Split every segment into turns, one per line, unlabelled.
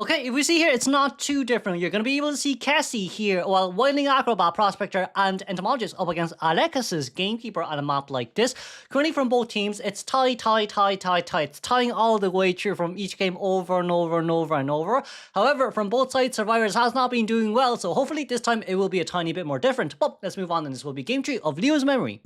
Okay, if we see here, it's not too different. You're going to be able to see Cassie here, well, Wildling Acrobat, Prospector, and Entomologist up against Alexis's Gamekeeper on a map like this. Currently from both teams, it's tie. It's tying all the way through from each game over and over and over and over. However, from both sides, Survivors has not been doing well, so hopefully this time it will be a tiny bit more different. But let's move on, and this will be Game 3 of Leo's Memory.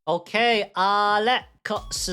Okay, Alexis.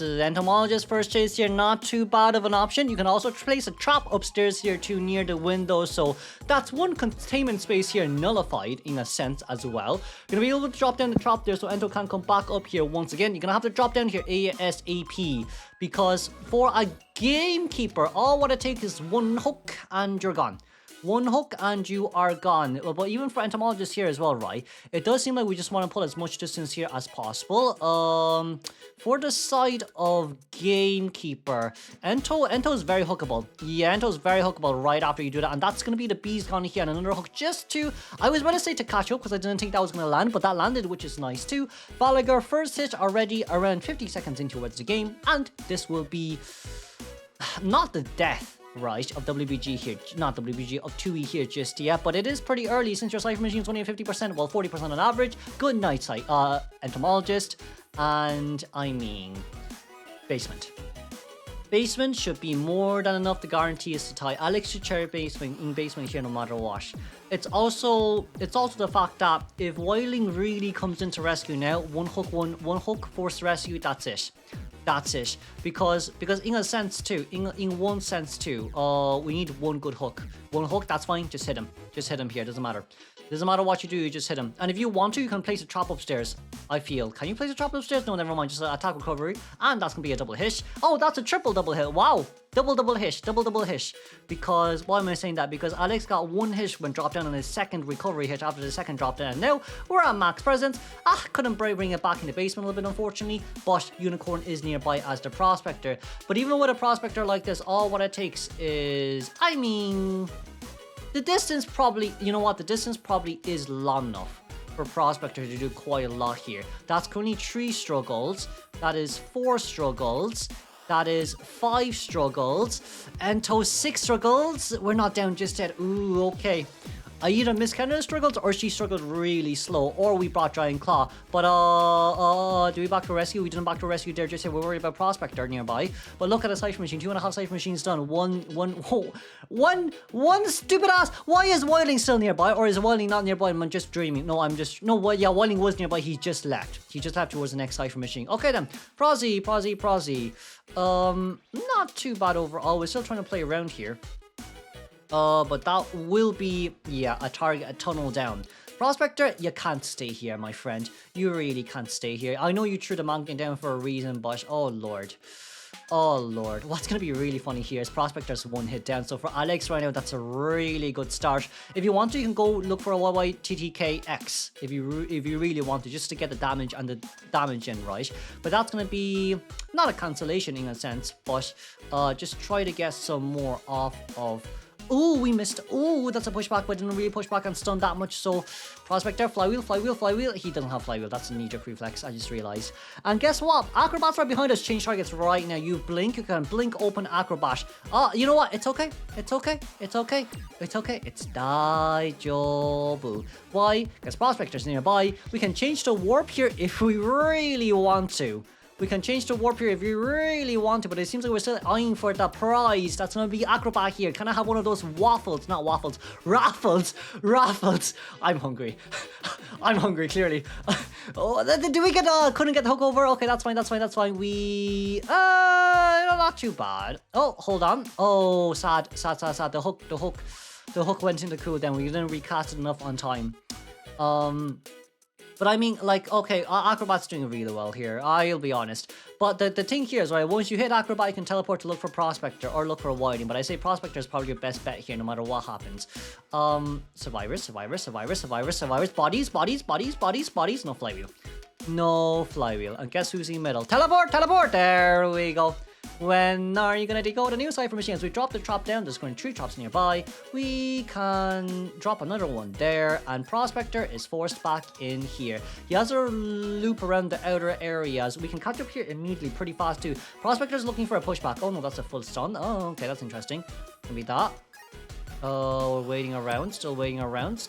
Entomologist first chase here, not too bad of an option. You can also place a trap upstairs here too near the window, so that's one containment space here nullified in a sense as well. You're gonna be able to drop down the trap there so Ento can come back up here once again. You're gonna have to drop down here ASAP because for a gamekeeper, all what it takes is one hook and you're gone. One hook and you are gone. But even for Entomologist here as well, right? It does seem like we just want to pull as much distance here as possible. For the side of Gamekeeper, Ento is very hookable. Yeah, Ento is very hookable right after you do that. And that's going to be the bees gone here and another hook just to... I was about to say to catch up because I didn't think that was going to land, but that landed, which is nice too. Gallagher first hit already around 50 seconds into the game. And this will be not the death, right, of WBG here, not WBG, of TuI here just yet, but it is pretty early since your Cypher Machine's only at 50%, well 40% on average. Good night, Entomologist, and I mean, Basement. Basement should be more than enough to guarantee us to tie. Alex should cherry basement here no matter what. It's also the fact that if Wildling really comes into rescue now, one hook forced rescue, that's it. That's it, because in a sense too, in one sense too, we need one good hook. One hook, that's fine, just hit him here, doesn't matter what you do, you just hit him. And if you want to, you can place a trap upstairs, I feel. Can you place a trap upstairs? No, never mind, just attack recovery, and that's gonna be a double hit. Oh, that's a triple double hit, wow. Double hit. Because, why am I saying that? Because Alex got one hit when dropped down on his second recovery hit after the second drop down. And now, we're at max presence. Couldn't bring it back in the basement a little bit, unfortunately. But Unicorn is nearby as the Prospector. But even with a Prospector like this, all what it takes is... I mean... The distance probably... You know what? The distance probably is long enough for Prospector to do quite a lot here. That's currently 3 struggles. That is 4 struggles. That is 5 struggles. Ento 6 struggles. We're not down just yet. Ooh, okay. I either miscounted the struggles or she struggled really slow, or we brought Giant Claw. But do we back to rescue? We didn't back to rescue there just yet. We're worried about Prospector nearby. But look at a Cypher Machine. 2.5 Cypher Machines done. One stupid ass. Why is Wildling still nearby? Or is Wildling not nearby? I'm just dreaming. No, yeah, Wildling was nearby. He just left. He just left towards the next Cypher Machine. Okay then. Prozzy. Not too bad overall. We're still trying to play around here. But that will be, yeah, a target, a tunnel down. Prospector, you can't stay here, my friend. You really can't stay here. I know you threw the mountain down for a reason, but oh lord. What's going to be really funny here is Prospector's one hit down. So for Alex right now, that's a really good start. If you want to, you can go look for a YYTTKX if you really want to, just to get the damage and the damage in, right? But that's going to be not a cancellation in a sense, but just try to get some more off of... Ooh, we missed. Ooh, that's a pushback, but didn't really push back and stun that much. So, Prospector, flywheel. He doesn't have flywheel. That's a knee-jerk reflex, I just realized. And guess what? Acrobat's right behind us. Change targets right now. You blink. You can blink open Acrobat. You know what? It's okay. It's daijobu. Why? Because Prospector's nearby. We can change to warp here if we really want to. We can change the warp here if you really want to, but it seems like we're still eyeing for the prize. That's going to be Acrobat here. Can I have one of those waffles? Not waffles. Raffles. I'm hungry. I'm hungry, clearly. Do we get... couldn't get the hook over? Okay, that's fine. We... not too bad. Oh, hold on. Oh, sad. The hook went into cooldown. We didn't recast it enough on time. But I mean, like, okay, Acrobat's doing really well here, I'll be honest. But the thing here is, right, once you hit Acrobat, you can teleport to look for Prospector or look for Whiting. But I say Prospector is probably your best bet here, no matter what happens. Survivors, bodies, no flywheel. No flywheel. And guess who's in the middle? Teleport, there we go. When are you gonna decode a new cipher machine? As we drop the trap down, there's going to be 3 traps nearby. We can drop another one there, and Prospector is forced back in here. He has a loop around the outer areas. We can catch up here immediately, pretty fast too. Prospector is looking for a pushback. Oh no, that's a full stun. Oh, okay, that's interesting. Can be that. Oh, we're waiting around, still waiting around.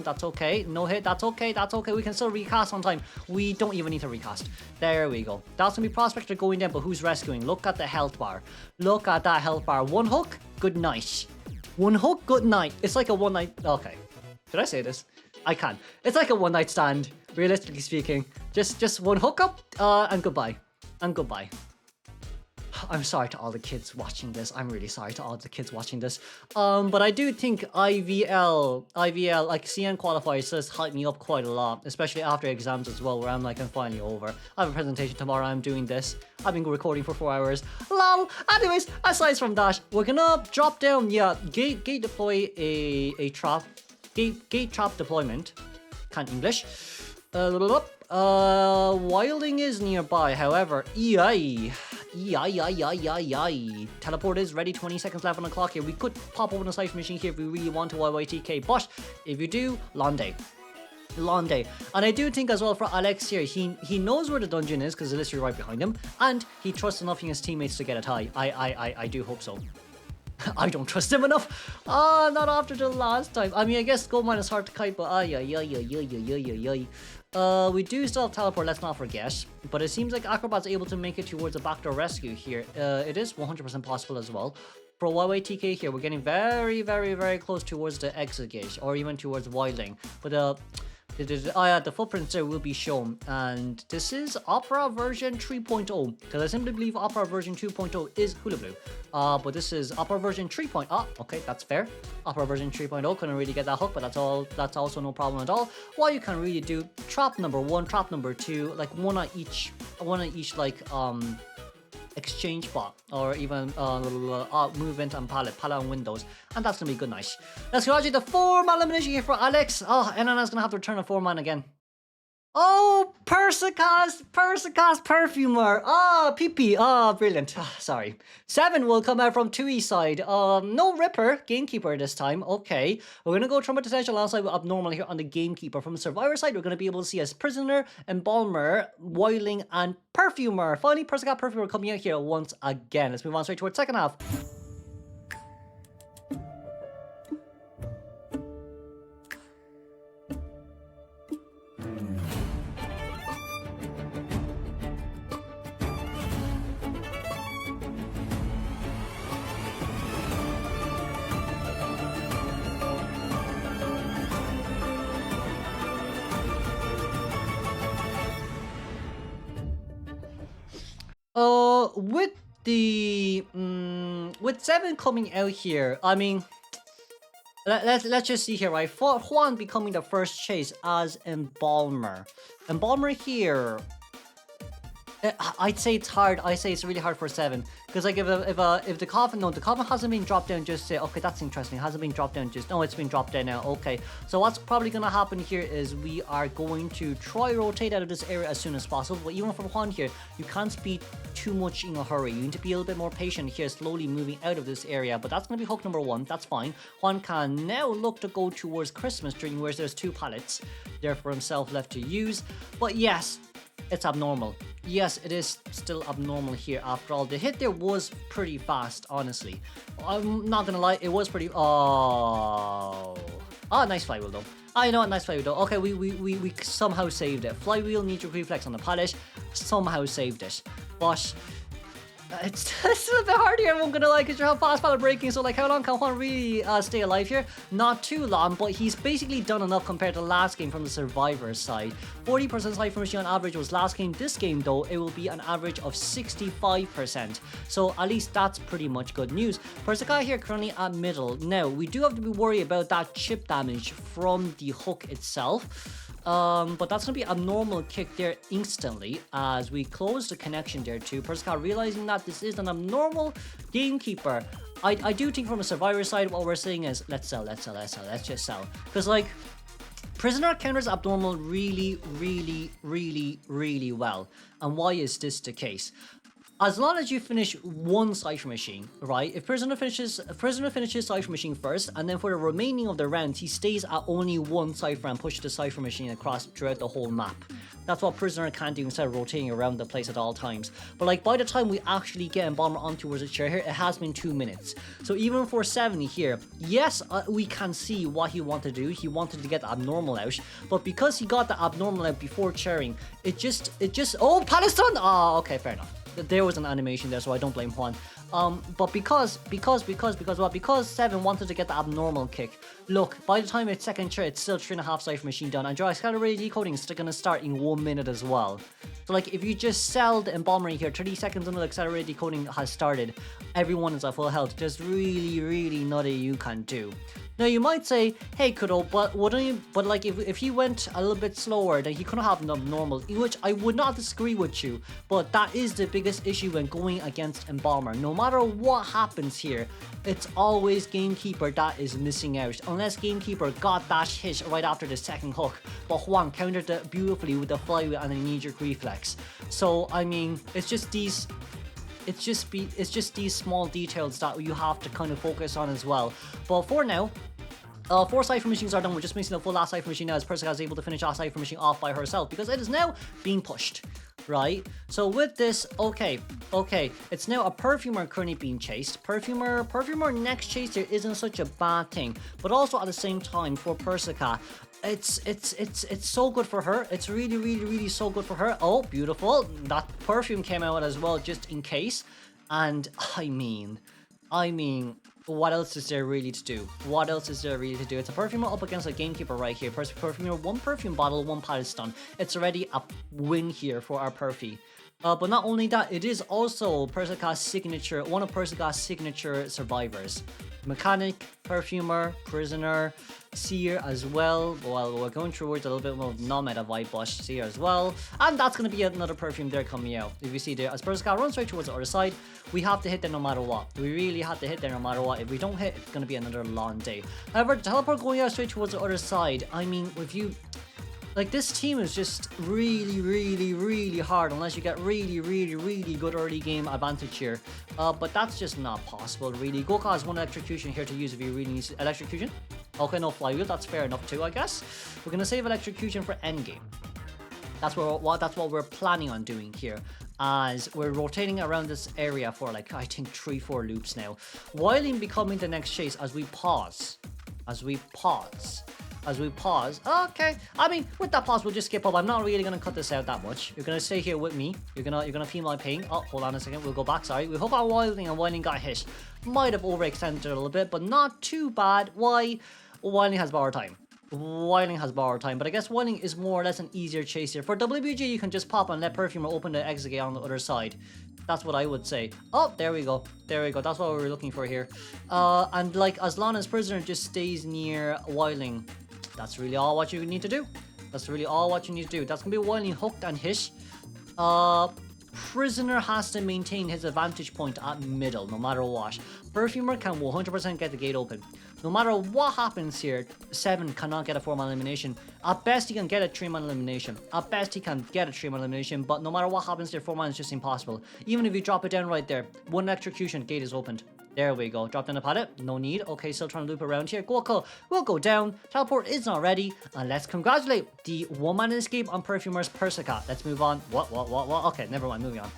That's okay. No hit, that's okay. We can still recast on time. We don't even need to recast. There we go. That's gonna be Prospector going down, but who's rescuing? Look at the health bar. Look at that health bar. One hook, good night. One hook, good night. It's like a one night. Okay. Did I say this? I can. It's like a one night stand, realistically speaking. Just one hook up, and goodbye. I'm sorry to all the kids watching this. I'm really sorry to all the kids watching this. But I do think IVL, like CN qualifiers does hype me up quite a lot, especially after exams as well, where I'm like, I'm finally over. I have a presentation tomorrow, I'm doing this. I've been recording for 4 hours. Lol. Anyways, aside from that, we're gonna drop down, gate deploy a trap. Gate trap deployment. Can't English. Wilding is nearby, however, teleport is ready, 20 seconds left on the clock here. We could pop open a cipher machine here if we really want to YYTK, but if you do, long day. And I do think as well for Alex here, he knows where the dungeon is because it's literally right behind him, and he trusts enough in his teammates to get a tie. I do hope so. I don't trust him enough. Not after the last time. I mean, I guess gold mine is hard to kite, but we do still have teleport, let's not forget. But it seems like Acrobat's able to make it towards a backdoor rescue here. It is 100% possible as well. For YYTK here, we're getting very, very, very close towards the exit gate, or even towards wilding. But the footprints there will be shown, and this is Opera version 3.0, because I simply believe Opera version 2.0 is Hula Blue. But this is Opera version 3.0. Okay, that's fair. Opera version 3.0 couldn't really get that hook, but that's also no problem at all. What you can really do, trap number 1, trap number 2, like one on each like exchange bot, or even movement and pallet on windows, and that's gonna be good. Nice. Let's congratulate the 4-man elimination here for Alex. Oh, and then I was gonna have to return a 4-man again. Oh, Persicast Perfumer. PP. Brilliant. Sorry. 7 will come out from TuI side. No Ripper, Gamekeeper this time. Okay. We're gonna go Trumpet Essential alongside with Abnormal here on the Gamekeeper. From the Survivor side, we're gonna be able to see as Prisoner, Embalmer, Wiling, and Perfumer. Finally, Persicast Perfumer coming out here once again. Let's move on straight towards second half. With 7 coming out here, I mean, let's just see here, right? For Juan becoming the first chase as Embalmer. Embalmer here, I'd say it's hard. I say it's really hard for 7, because like if the coffin, no, the coffin hasn't been dropped down just yet. Okay, that's interesting. It hasn't been dropped down just. No, it's been dropped down now. Okay, so what's probably gonna happen here is we are going to try rotate out of this area as soon as possible. But even for Juan here, you can't speed too much in a hurry. You need to be a little bit more patient here, slowly moving out of this area. But that's gonna be hook number 1. That's fine. Juan can now look to go towards Christmas tree, where there's 2 pallets there for himself left to use. But yes, it's abnormal. Yes, it is still abnormal here after all. The hit there was pretty fast, honestly. I'm not gonna lie, it was pretty... nice flywheel though. I know, nice flywheel though. Okay, we somehow saved it. Flywheel, knee-jerk reflex on the pallet, somehow saved it. But it's still a bit hard here, I'm gonna lie, because you have fast pallet breaking, so like how long can Juan really stay alive here? Not too long, but he's basically done enough compared to last game from the Survivor side. 40% cipher machine on average was last game. This game though, it will be an average of 65%, so at least that's pretty much good news. Persicast here currently at middle. Now, we do have to be worried about that chip damage from the hook itself. But that's going to be a normal kick there instantly as we close the connection there too. Persica realizing that this is an abnormal gamekeeper. I do think from a survivor side, what we're saying is let's sell, let's just sell. Because like, Prisoner counters abnormal really well. And why is this the case? As long as you finish one Cypher Machine, right? If Prisoner finishes Cypher Machine first, and then for the remaining of the rounds, he stays at only one Cypher and pushes the Cypher Machine across throughout the whole map. That's what Prisoner can do instead of rotating around the place at all times. But like by the time we actually get Bomber on towards the chair here, it has been 2 minutes. So even for 70 here, yes, we can see what he wanted to do. He wanted to get the abnormal out, but because he got the abnormal out before chairing, it just oh, Palestine! Oh, okay, fair enough. There was an animation there, so I don't blame Juan. But because 7 wanted to get the abnormal kick. Look, by the time it's second chair, it's still 3.5 Cypher Machine done, and Dry Accelerated Decoding is still gonna start in 1 minute as well. So like, if you just sell the Embomber here, 30 seconds until Accelerated Decoding has started, everyone is at full health. Just really nutty you can do. Now you might say, hey Kudo, but wouldn't you, but like if he went a little bit slower, then he couldn't have an abnormal, in which I would not disagree with you, but that is the biggest issue when going against Embomber. No matter what happens here, it's always Gamekeeper that is missing out, unless Gamekeeper got that hit right after the second hook, but Juan countered it beautifully with the flywheel and a knee-jerk reflex. So I mean, it's just these small details that you have to kind of focus on as well. But for now, 4 Cypher Machines are done. We're just missing the full last Cypher Machine now, as Persica is able to finish our Cypher Machine off by herself because it is now being pushed, right? So with this, okay, it's now a Perfumer currently being chased. Perfumer next chase here isn't such a bad thing, but also at the same time for Persica, it's so good for her. It's really so good for her. Oh, beautiful. That perfume came out as well just in case. And I mean, what else is there really to do? It's a Perfumer up against a Gamekeeper right here. Perfumer, 1 perfume bottle, 1 pilot stun. It's already a win here for our Perfy. But not only that, it is also Persica's signature, one of Persica's signature survivors. Mechanic, Perfumer, Prisoner, Seer as well. Well, we're going towards a little bit more non-meta vibe, but Seer as well. And that's going to be another perfume there coming out. If you see there, as Persica runs right towards the other side, we have to hit there no matter what. We really have to hit there no matter what. If we don't hit, it's going to be another long day. However, the teleport going out straight towards the other side, I mean, if you... like, this team is just really hard unless you get really good early game advantage here. But that's just not possible, really. Goka has 1 electrocution here to use if you really need electrocution. Okay, no flywheel, that's fair enough too, I guess. We're gonna save electrocution for endgame. That's what we're planning on doing here, as we're rotating around this area for like, I think 3-4 loops now. While in becoming the next chase as we pause. Okay, I mean, with that pause, we'll just skip up. I'm not really gonna cut this out that much. You're gonna stay here with me. You're gonna feel my pain. Oh, hold on a second. We'll go back. Sorry. We hope our Wilding got hit. Might have overextended it a little bit, but not too bad. Why? Wilding has borrowed time. But I guess Wilding is more or less an easier chase here. For WBG, you can just pop and let Perfumer open the exit gate on the other side. That's what I would say. Oh, there we go. That's what we were looking for here. And like, as long as Prisoner just stays near Wilding, that's really all what you need to do. That's gonna be Wilding hooked and hit. Prisoner has to maintain his advantage point at middle, no matter what. Perfumer can 100% get the gate open. No matter what happens here, 7 cannot get a 4-man elimination. At best, he can get a 3-man elimination. But no matter what happens there, 4-man is just impossible. Even if you drop it down right there, 1 electrocution, gate is opened. There we go. Drop down the pallet. No need. Okay, still trying to loop around here. Goku will go down. Teleport is not ready. And let's congratulate the 1-man escape on Perfumer's Persica. Let's move on. What? Okay, never mind. Moving on.